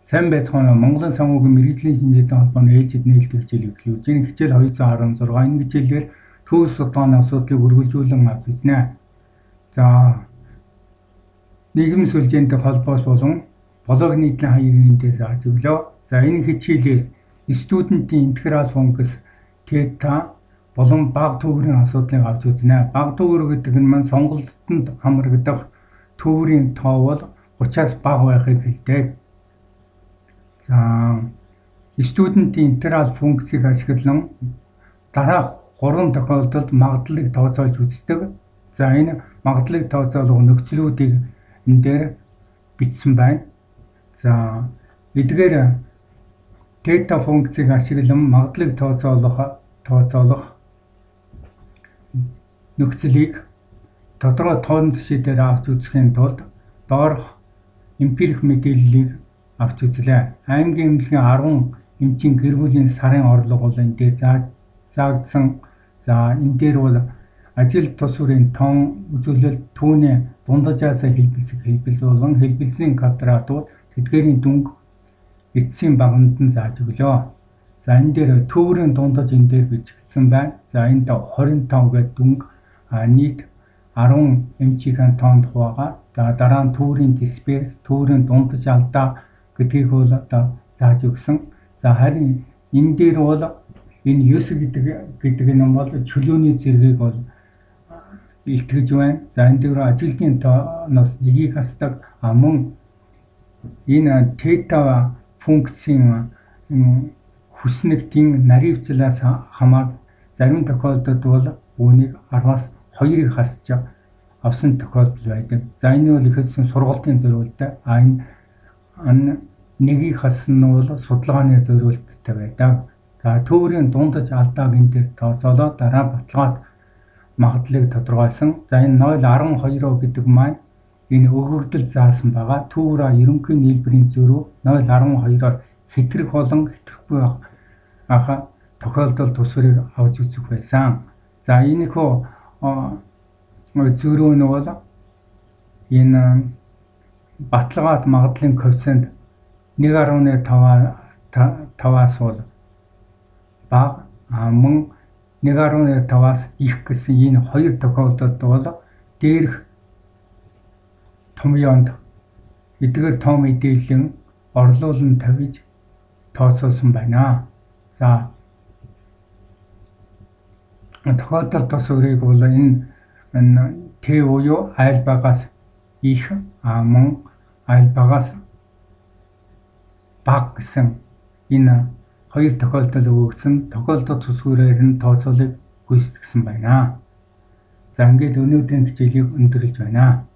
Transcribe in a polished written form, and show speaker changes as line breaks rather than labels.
Сайн байцгаана уу? Монголын санхүүгийн мэргэжлийн шинжээтэй холбооны ээлжид нээлттэй хичээл эхлэв. Энэ хичээл 216. Энэ хичээлээр төвийн судалгааны асуудлыг үргэлжлүүлэн авч үзнэ. За нийгмийн сүлжээтэй холбоос болон блог нийтлэн хаягийн зааж өглөө. За энэ хичээлээр студентийн интеграл функц тета болон бага төвөрийн асуудлыг авч үзнэ. Бага төвөр гэдэг нь маань сонголтод хамрагдах төвөрийн тоо бол 30-аас бага байхыг хэлдэг. За студентийн интеграл функцийг ашиглан дараах 3 тохиолдолд магадлалыг тооцоолж үздэг. За энэ магадлалыг тооцоолох нөхцлүүдийг энэ дээр бичсэн байна. За эдгээр тета функцийг ашиглан магадлалыг тооцоолох нөхцөлийг тодорхой тоон жишээ дээр авч үзэхийн тулд доорх эмпирик мэдээллийг авч үзлээ. Аймгийн эмнэлгийн 10 эмчийн гэр бүлийн сарын орлого бол энэ дээр заагдсан. За энэ дээр бол ажил тус бүрийн тоон үзүүлэлт түүний дундажаас хэлбэлзэх болон хэлбэлзлийн квадратууд тэдгээрийн дүнг эцсийн багамд нь зааж өглөө. За энэ дээр төвөрийн дундаж энэ дээр бичигдсэн байна. За энд 25 гэдэг дүнг нийт 10 эмчийн тоонд хуваага. За дараа нь төвөрийн дисперс, төвөрийн дундаж алдаа гэдгийг бол одоо зааж өгсөн. За харин энэ дээр бол энэ 9 гэдэг нь бол чөлөөний зэргийг бол илтгэж байна. За энэ дээр ажилтны тооноос нэгийг хасдаг. Мөн энэ тета функцийн хүснэгтийн наривчлаас хамаарч зарим тохиолдолд бол үүнийг 10-аас 2-ыг хасж авсан тохиолдол байдаг. За энэ бол ихэвчлэн сургалтын зорилттой. Энэ нэгийг хассан нь бол судалгааны зорилттой байдаг. За төвөрийн дундаж алдааг энэ дээр тооцоолоод дараа баталгаат магадлалыг тодорхойлсон. За энэ 0.12 гэдэг маань энэ өгөгдөл заасан байгаа. Төвөр ерөнхий нийлбэрийн зөрүү 0.12-оор хэтрэх болон хэтрэхгүй байх тохиолдол тусварыг авч үзэх байсан. За энэхүү зөрүү нь бол энэ баталгаат магадлалын коэффициент 1.5-аас бол бага, мөн 1.5-аас их гэсэн энэ хоёр тохиолдолд бол дээрх томьёонд эдгээр тоо мэдээллийн орлуулан тавьж тооцоолсон байна. За тохиолдол тусварыг бол энэ Т буюу айл багаас их, мөн айл багаас бага гэсэн энэ хоёр тохиолдол өгөгдсөн. Тохиолдол тусвараар нь тооцоолыг гүйцэтгэсэн байна. За ингээд өнөөдрийн хичээлийг өндөрлөж байна.